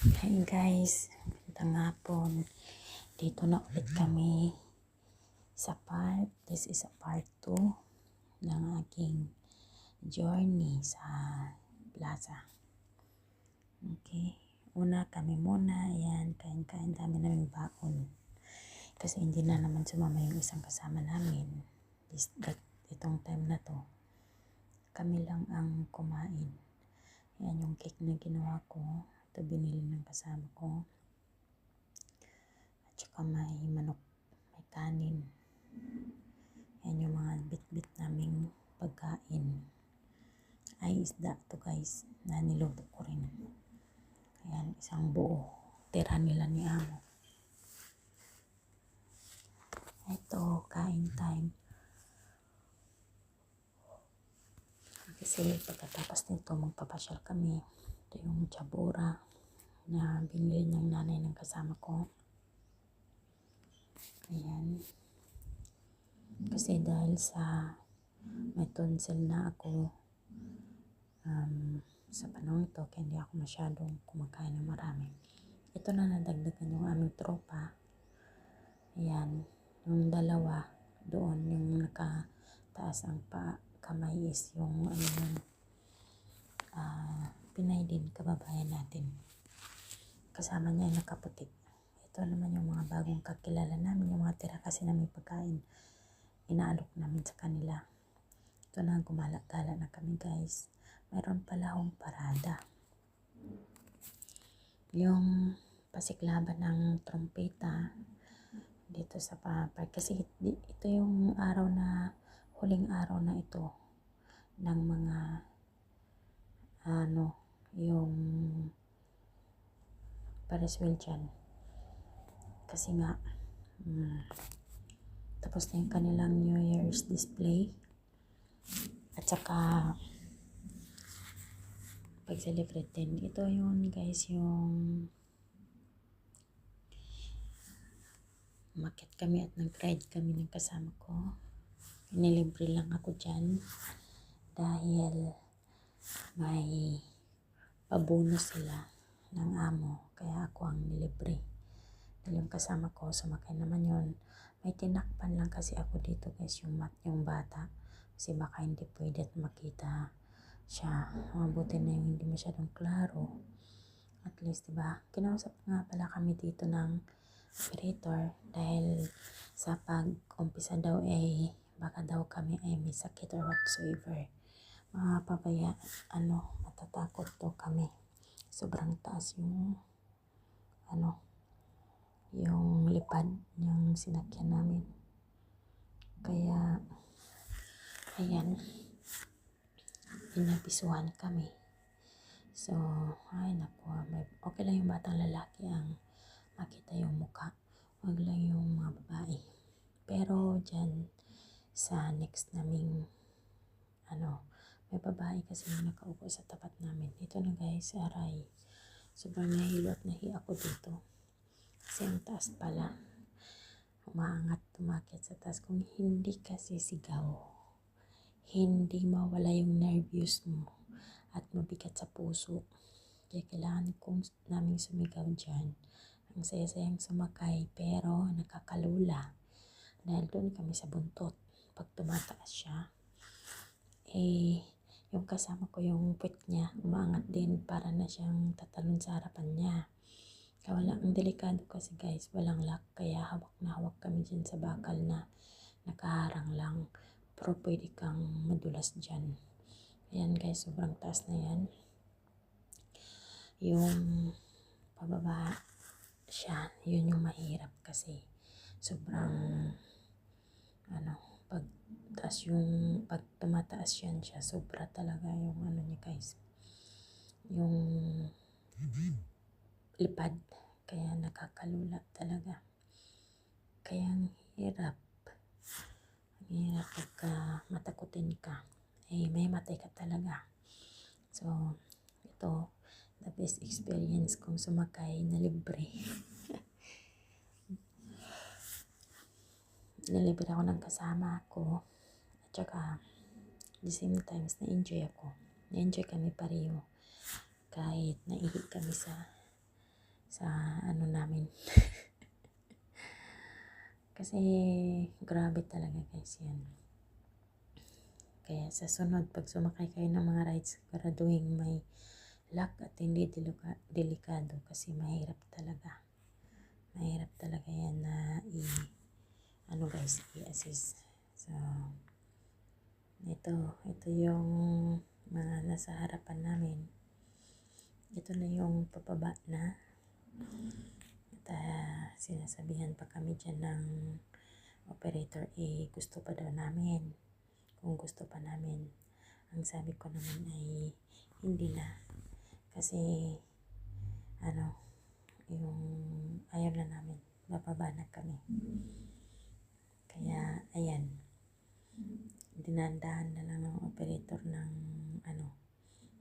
Hi guys, magandang hapon. Dito na ulit kami sa part. This is a part 2 ng aking journey sa plaza. Okay, una kami muna. Ayan, kain-kain, dami namin baon. Kasi hindi na naman sumama yung isang kasama namin. Itong time na to, kami lang ang kumain. Ayan yung cake na ginawa ko. Ito binili ng kasama ko. At saka may manok, may kanin. Yan yung mga bit-bit naming pagkain. Ay isda to guys, na niluto ko rin. Ayan, isang buo. Tira nila ni Amo. Ito, kain time. Kasi pagkatapos nito, magpapasyal kami. Ito yung chabura na binili ng nanay ng kasama ko. Ayan. Kasi dahil sa may tonsil na ako, sa panahon ito, kaya hindi ako masyadong kumakain ng marami. Ito na nadagdagan yung aming tropa. Ayan. Yung dalawa, doon yung nakataas ang kamay is yung Pinay din, kababayan natin. Kasama niya yung nakaputi. Ito naman yung mga bagong kakilala namin, yung mga tira kasi namin pagkain. Inaalok namin sa kanila. Ito na, gumala-gala na kami guys. Mayroon pala akong parada. Yung pasiklaban ng trompeta dito sa park. Kasi ito yung araw na, huling araw na ito ng mga yung Pariswel dyan. Kasi nga, tapos na yung kanilang New Year's display. At saka, pag-celebrate din. Ito yun guys, yung umakyat kami at nag-ride kami ng kasama ko. Inilibre lang ako dyan dahil may pabonus sila ng amo. Kaya ako ang nilibre. Dahil yung kasama ko, sumakay naman yun. May tinakpan lang kasi ako dito guys, yung bata. Kasi baka hindi pwede at makita siya. Mabuti na yung hindi masyadong klaro. At least, diba? Kinausap nga pala kami dito ng operator dahil sa pag-umpisa daw baka daw kami ay may sakit or whatsoever. Mapapaya, matatakot to kami. Sobrang taas yung lipad yung sinakyan namin. Kaya, ayan, pinabisuhan kami. So, ay naku, okay lang yung batang lalaki ang makita yung mukha. Wag lang yung mga babae. Pero dyan, sa next naming, may babae kasi yung nakaupo sa tapat namin. Ito na guys, aray. Sobrang nahilo at nahi ako dito. Kasi ang taas pala. Umaangat, tumakit sa taas. Kung hindi kasi sigaw, hindi mawala yung nervyos mo at mabigat sa puso. Kaya kailangan namin sumigaw dyan. Ang saya-sayang sumakay pero nakakalula. Dahil doon kami sa buntot. Pag tumataas siya, yung kasama ko yung puwet niya, umaangat din para na siyang tatalon sa harapan niya. Ang delikado kasi guys, walang lock. Kaya hawak na hawak kami dyan sa bakal na nakaharang lang. Pero pwede kang madulas dyan. Ayan guys, sobrang taas na yan. Yung pababa siya, yun yung mahirap kasi sobrang pag tumataas yan siya, sobra talaga yung niya guys, yung lipad, kaya nakakalula talaga. Kaya ang hirap pagka matakutin ka, may matay ka talaga. So, ito, the best experience kong sumakay na libre. Nilibre ako ng kasama ko. At saka, the same times, na-enjoy ako. Na-enjoy kami pareho. Kahit naihi kami sa sa ano namin. Kasi grabe talaga guys yan. Kaya sa sunod, pag sumakay kayo ng mga rides, siguraduhin may lock at hindi delikado kasi mahirap talaga. Mahirap talaga yan na i-assist. So, ito yung mga nasa harapan namin. Ito na yung pababa na. At sinasabihan pa kami dyan ng operator, gusto pa daw namin. Kung gusto pa namin. Ang sabi ko naman ay hindi na. Kasi yung ayaw na namin. Bababa na kami. Kaya ayan. Dinandahan na lang ng operator ng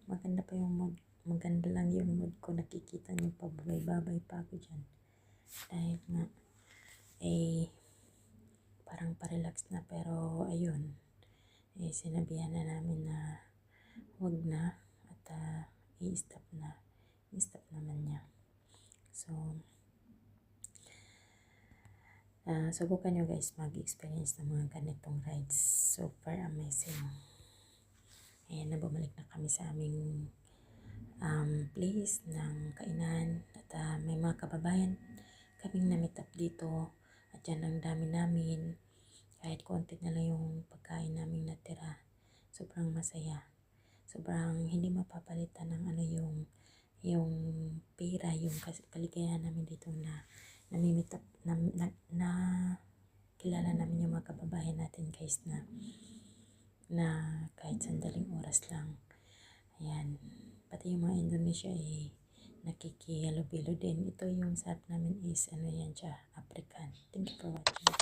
maganda pa yung mood. Maganda lang yung mood ko. Nakikita niyo pa, babay-babay pa ako dyan. Dahil nga, parang parelax na. Pero, ayun, sinabihan na namin na wag na at i-stop na. I-stop naman niya. So, subukan nyo guys mag-experience ng mga ganitong rides. Super amazing. Ayan na, bumalik na kami sa aming place ng kainan at may mga kababayan kaming na-meet up dito at yan ang dami namin, kahit konti na lang yung pagkain namin natira. Sobrang masaya, sobrang hindi mapapalitan ng yung pera, yung kaligayahan namin dito na na-meet up na kilala namin yung mga kababayan natin guys na kahit sandaling oras lang. Ayan. Pati yung mga Indonesia nakikihalo-bilo din. Ito yung sarap namin is yan siya, African. Thank you for watching.